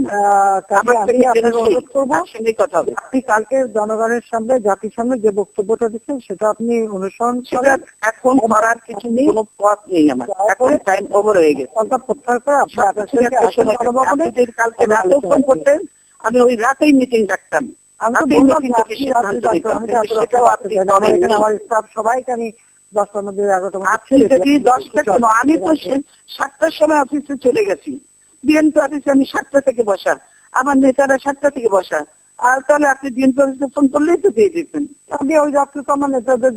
অনুরোধ করবো কথা হবে, আপনি কালকে জনগণের সামনে জাতির সামনে যে বক্তব্যটা দিচ্ছেন সেটা আপনি অনুসরণ করেন। এখন করার কিছু নেই, কোনো পথ নেই আমার, এখন টাইম ওভার হয়ে গেছে। প্রত্যাহার করে কালকে রাতেও ফোন করতেন, আমি ওই রাতেই মিটিং ডাকতাম। সবাইকে আমি 10টার মধ্যে 11টা আমি তো 7টার সময় অফিসে চলে গেছি, বিএনপি অফিসে আমি 7টা থেকে বসা, আমার নেতারা 7টা থেকে বসা। আর তাহলে আপনি বিএনপি অফিসে ফোন করলেই তো পেয়ে যেতেন। আমি ওই রাত্রে তো আমার নেতাদের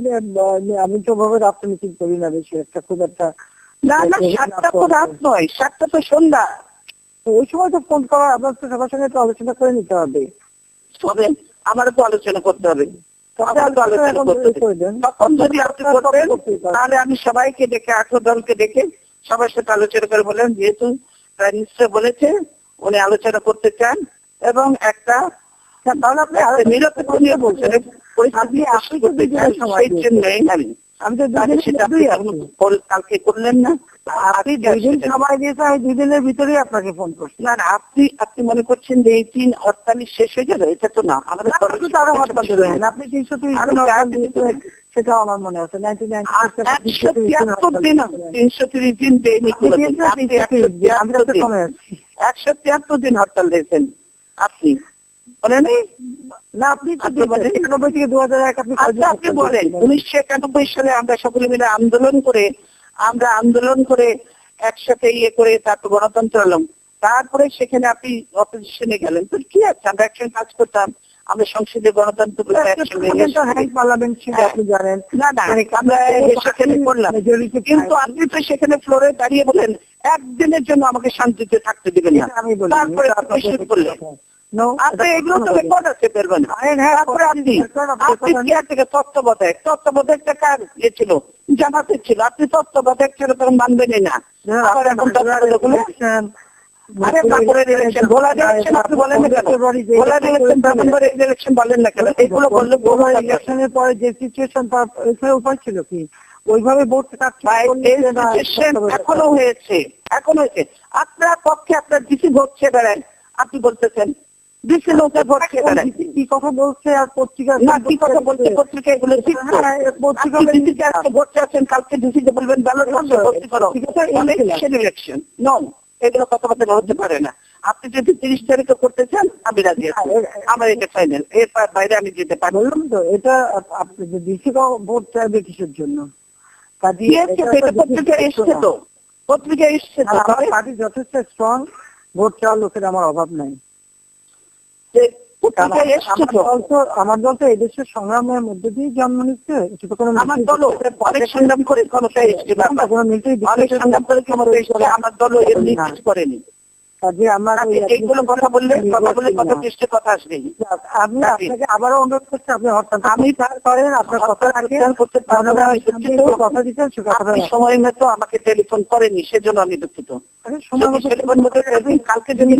আমি তো ভাবে রাত্রে মিটিং করি না বেশি একটা, খুব একটা। না না, 7টা তো রাত নয়, 7টা তো সন্ধ্যা। ওই সময় তো ফোন করা আপনার তো সবার সঙ্গে তো আলোচনা করে নিতে হবে। তবে আমারও তো আলোচনা করতে হবে, তখন যদি আপনি করতেন তাহলে আমি সবাইকে ডেকে 18 দলকে ডেকে সবার সাথে আলোচনা করে বললেন, যেহেতু প্রাইম মিনিস্টার বলেছে উনি আলোচনা করতে চান এবং একটা তাহলে আপনি নিরপেক্ষ নিয়ে বলছেন আমি তো সেটা কালকে করলেন না, আপনি 2 দিন সময় দিয়েছে, আমি 2 দিনের ভিতরেই আপনাকে ফোন করছি। না না, আপনি মনে করছেন যে এই 3 48 শেষ হয়ে যাবে, এটা তো না। আমাদের আপনি 373 সেটাও আমার মনে আছে, 173 দিন দেয়নি, 173 দিন হরতাল দিয়েছেন আপনি, বলে নেই না? আপনি 1991 থেকে 2001 আপনি বলেন 1991 সালে আমরা সকলে মিলে আন্দোলন করে একসাথে করে তারপর গণতন্ত্র এলাম, তারপরে সেখানে আপনি অপোজিশনে গেলেন, তো কি আছে আমরা একসঙ্গে কাজ করতাম। আমরা সংসদীয় গণতন্ত্র পার্লামেন্ট ছিল আপনি জানেন। না না আমরা সেখানে করলাম, কিন্তু আপনি তো সেখানে ফ্লোরে দাঁড়িয়ে বলেন একদিনের জন্য আমাকে শান্তিতে থাকতে দিবেন না, আমি বলি তারপরে আপনি শুরু করলেন। আপনি এগুলো তো রেকর্ড আছে পারবেন। তারপরে আপনি কি থেকে তত্ত্বাবধায়কটা কার ইয়ে ছিল, জামাতের ছিল, আপনি তত্ত্বাবধায়ক ছিল তখন মানবেনই না। আবার এখন আরে তারপরে ইলেকশন ভোলা ইলেকশন আপনি বলেন না কেন, ভোলা ইলেকশন নভেম্বর ইলেকশন বলেন না কেন, এগুলো বললে ইলেকশনের পরে যে সিচুয়েশন তার উপায় ছিল কি ওইভাবে ভোট এখনো হয়েছে। আপনার পক্ষে আপনার ডিসি ভোট খেয়ে বেড়ান, আপনি বলতেছেন ডিসি লোকের ভোট খেয়ে বেড়ান, কি কথা বলছে আর পত্রিকা না কি কথা বলছে পত্রিকা এগুলো পত্রিকা ভোট চাচ্ছেন, কালকে ডিসিকে বলবেন ব্যালট ভর্তি করো, ইলেকশন নন, এগুলো কথাবার্তা হতে পারে না। আপনি যদি 30 তারিখে করতে চান আমি রাজি আছি, আমার এটা ফাইনাল, এর বাইরে আমি যেতে পারি। বললাম তো এটা আপনি যে ডিসি ভোট চাইবে কিসের জন্য, পত্রিকা এসছে তো, পত্রিকা এসছে তো, পার্টি যথেষ্ট স্ট্রং, ভোট চাওয়ার লোকের আমার অভাব নাই। আমার দল তো এদেশের সংগ্রামের মধ্যে দিয়ে জন্ম নিচ্ছে, এটা তো কোনো আমার দল অনেক সংগ্রাম করে ক্ষমতায় এসেছে, অনেক সংগ্রাম করে ক্ষমতায় এসেছে, আমার দল এমনি কিছু করেনি। এইগুলো কথা বললে কত পৃষ্ঠে কথা আসবে। আমি আপনাকে আবারও অনুরোধ করছি আপনি হঠাৎ আমি করেন আপনার কথা কথা দিচ্ছেন সময় মতো আমাকে টেলিফোন করেনি, সেজন্য আমি দুঃখিত। কালকে যদি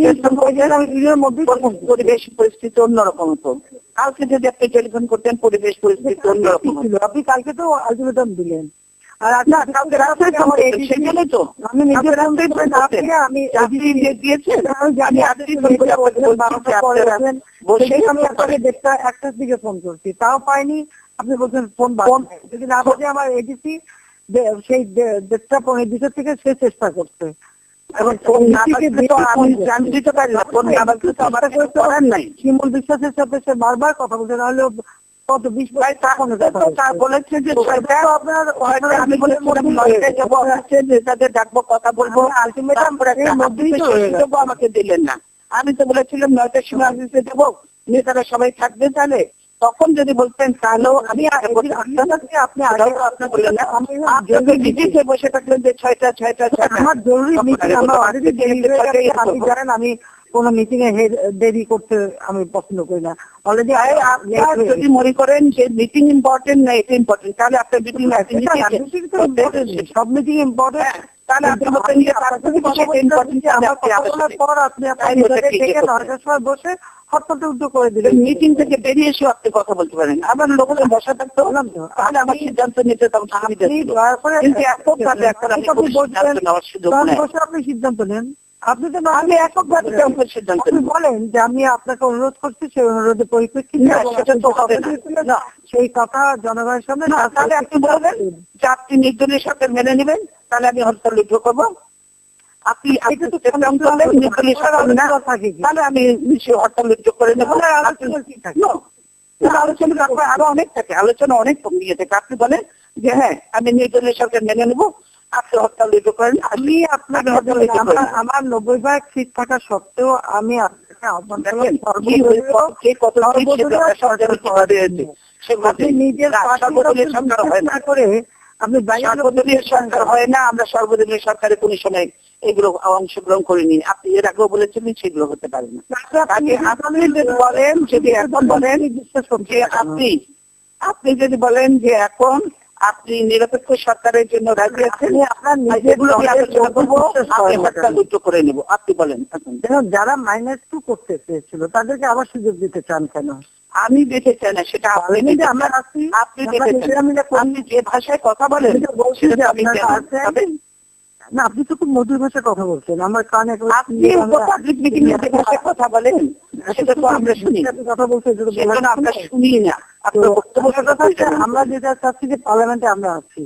পরিবেশ পরিস্থিতি অন্যরকম হতো, কালকে যদি আপনি টেলিফোন করতেন পরিবেশ পরিস্থিতি অন্যরকম ছিল। আপনি কালকে তো আলটিমেটাম দিলেন, আর সেখানে তো আমি নিজের আমি আপনাকে 1টার দিকে ফোন করছি, তাও পাইনি। আপনি বলছেন ফোন যদি না বাজে আমার এডিসি সেই 1:15 থেকে সে চেষ্টা করছে, এবং আমি দিতে পারি না, আমার নাই। শিমুল বিশ্বাসের সাথে সে বারবার কথা বলছে, নাহলে কত 20 বলেছে যে আমি তাদের ডাকবো কথা বলবো, আমাকে দিলেন না। আমি তো বলেছিলাম 9টার সময় অফিসে দেবো, নেতারা সবাই থাকবে, তাহলে তখন যদি বলতেন তাহলেও আমি আপনি আপনি বললেন না, আমি বসে থাকলেন যে 6টা আমার জরুরি মিটিং, আপনি জানেন আমি কোন মিটিং এ দেরি করতে আমি পছন্দ করি না। অলরেডি যদি মনে করেন যে মিটিং ইম্পর্টেন্ট না এটা ইম্পর্টেন্ট, তাহলে আপনার মিটিং সব মিটিং ইম্পর্টেন্ট, তাহলে আপনি বসে হটপটে উদ্যোগ করে দিলেন, মিটিং থেকে বেরিয়ে এসে আপনি কথা বলতে পারেন। আমার লোকের বসা থাকতে হলাম তো, তাহলে আমার সিদ্ধান্ত নিতে আপনি সিদ্ধান্ত নেন। আপনি তো আমি এককভাবে সিদ্ধান্ত বলেন যে আমি আপনাকে অনুরোধ করছি, সেই অনুরোধের পরিপ্রেক্ষিতে সেই কথা জনগণের সামনে, তাহলে আপনি বলবেন যে আপনি নির্দলীয় সরকার মেনে নেবেন, তাহলে আমি হরতাল উদ্র করবো। আপনি তাহলে আমি হরতাল উদ্যোগ করে নেবো। আলোচনা আরো অনেক থাকে, আলোচনা অনেক ইয়ে থাকে। আপনি বলেন যে হ্যাঁ আমি নির্দলীয় সরকার মেনে নেবো, আপনি হরতাল উদ্যোগ করেন। আমি আপনাকে আমার 90% সিট থাকা সত্ত্বেও আমি আপনাকে আহ্বান নিজের না করে আপনি সর্বদলীয় সরকার হয় না, আমরা সর্বদলীয় সরকারে কোন সময় এগুলো অংশগ্রহণ করিনি। আপনি এর আগেও বলেছিলেন সেগুলো হতে পারে না। আপনি যদি বলেন, যদি এখন বলেন যে আপনি যদি বলেন যে এখন আপনি নিরপেক্ষ সরকারের জন্য রাজি আছেন, আপনার নিজেগুলো আলোচনা করবো, করে নেবো। আপনি বলেন যারা -2 করতে চেয়েছিল তাদেরকে আবার সুযোগ দিতে চান কেন? আমি দিতে চাই না, সেটা আপনি যে ভাষায় কথা বলেন না, আপনি তো খুব মধুর ভাষায় কথা বলছেন, আমার কানে আপনি ভাষায় কথা বলেন, সেটা তো আমরা শুনি, কথা বলছেন আমরা শুনি না। আমরা যেটা চাচ্ছি যে পার্লামেন্টে আমরা আছি,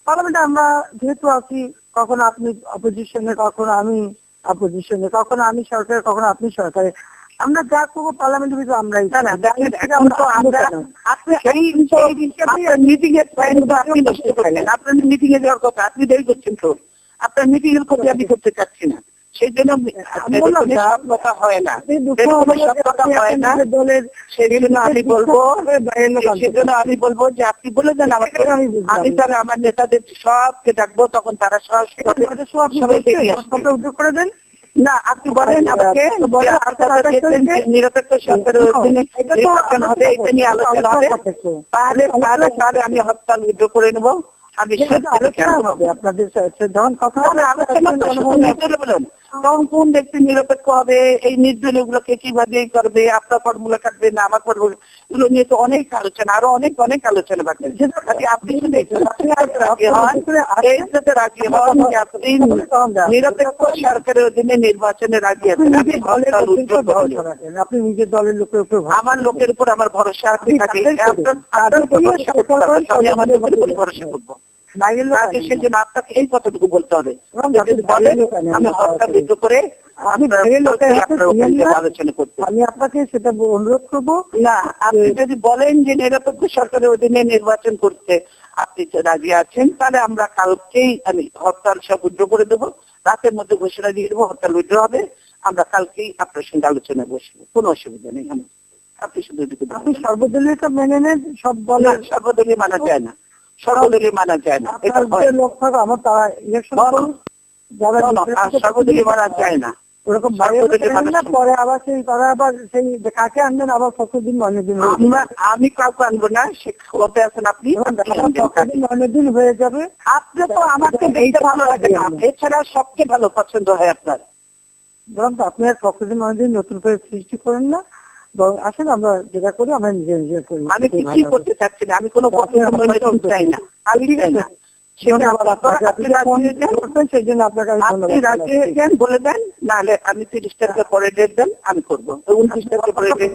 পার্লামেন্টে আমরা যেহেতু আছি, কখনো আপনি অপোজিশনে, কখনো আমি অপোজিশনে, কখনো আমি সরকারে, কখনো আপনি সরকারে, আমরা যা করবো পার্লামেন্টের ভিতরে আমরাই। আপনার মিটিং এ যাওয়ার কথা, আপনি দেরি করছেন তো, আপনার মিটিং এর ক্ষতি আমি করতে চাচ্ছি না, সেই জন্য আমি বললাম সব কথা হয় না, সব কথা হয় না। দলের সেই জন্য আমি বলবো যে আপনি বলে দেন আমাকে, আমি তাহলে আমার নেতাদের সবকে ডাকবো, তখন তারা সবাই উদ্যোগ করে দেন। না আপনি বলেন আমাকে, নিরপেক্ষ সরকারের অধীনে নির্বাচন হবে, এটা নিয়ে আলোচনা হবে, তাহলে তাহলে আমি হরতাল উদ্যোগ করে নেবো। আমি আপনাদের যখন কথা বলেন তখন কোন ব্যক্তি নিরপেক্ষ হবে, এই নির্দলীয় গুলোকে কিভাবে করবে, আপনার ফর্মুলা কাটবে না আমার ফর্মুলা, এগুলো নিয়ে তো অনেক আলোচনা, আরো অনেক আলোচনা বাকি। আপনি আপনি নিরপেক্ষ সরকারের অধীনে নির্বাচনের আগে আছেন, আপনি নিজের দলের লোকের উপর, আমার লোকের উপর আমার ভরসা আছে, আমাদের ভরসা করবো। সেজন্য আপনাকে এই কথাটুকু বলতে হবে, আমি হরতাল উদ্যোগ করে আলোচনা করতে। আমি আপনাকে সেটা অনুরোধ করবো। না আপনি যদি বলেন যে নিরপেক্ষ সরকারের অধীনে নির্বাচন করতে আপনি রাজি আছেন, তাহলে আমরা কালকেই আমি হরতাল সব উদ্যোগ করে দেবো, রাতের মধ্যে ঘোষণা দিয়ে দেবো হরতাল উদ্যোগ হবে, আমরা কালকেই আপনার সঙ্গে আলোচনায় বসবো, কোনো অসুবিধা নেই। আপনি শুধু আপনি সর্বদলীয়টা মেনে নেন, সব দলের সর্বদলীয় মানা যায় না, সর্বদলীয় মানা যায় না, লোক থাকো আমার তারা ইলেকশন সর্বদলীয় মানা যায় না, ওরকম পরে আবার সেই তারা আবার সেই কাকে আনবেন, আবার ফখরুদ্দিন মইনুদ্দিন। আমি কাউকে আনবো না, সে খবরে আছেন আপনি, ফখরুদ্দিন মইনুদ্দিন হয়ে যাবে। আপনি তো আমাকে দেখতে ভালো লাগে না, এছাড়া সবচেয়ে ভালো পছন্দ হয় আপনার। বরং আপনি আর ফখরুদ্দিন মইনুদ্দিন নতুন করে সৃষ্টি করেন না, বরং আসেন আমরা যেটা করি আমরা নিজে করি। আমি কিছুই করতে চাচ্ছি না, আমি কোনো চাই না, আমি চাই না। বলে দেন, নাহলে আমি 30 তারিখে পরে ডেট দেন, আমি করবো 29 তারিখে পরে ডেট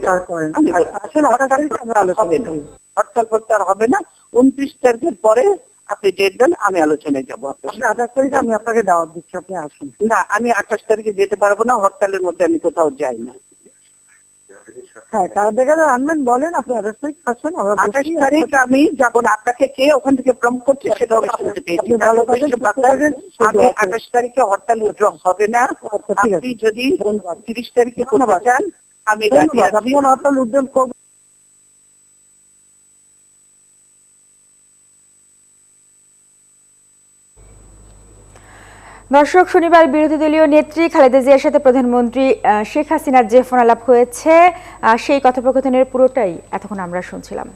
হরতাল করতে আর হবে না, 29 তারিখের পরে আপনি ডেট দেন, আমি আলোচনায় যাবো। 28 তারিখে আমি আপনাকে দাওয়াত দিচ্ছি, আপনি আসুন। না আমি 28 তারিখে যেতে পারবো না, হরতালের মধ্যে আমি কোথাও যাই না। হ্যাঁ কারা দেখা আনবেন বলেন, আপনি 28 তারিখ আসবেন। 28 তারিখ আমি যাবো না, আপনাকে কে ওখান থেকে প্রম করছে সেটা আমি 28 তারিখে হরতাল উদ্যোগ হবে না। আপনি যদি 30 তারিখে করতে চান আমি হরতাল উদ্যোগ করবো। দর্শক, শনিবার বিরোধী দলীয় নেত্রী খালেদা জিয়ার সাথে প্রধানমন্ত্রী শেখ হাসিনার যে ফোনালাপ হয়েছে সেই কথোপকথনের পুরোটাই এতক্ষণ আমরা শুনছিলাম।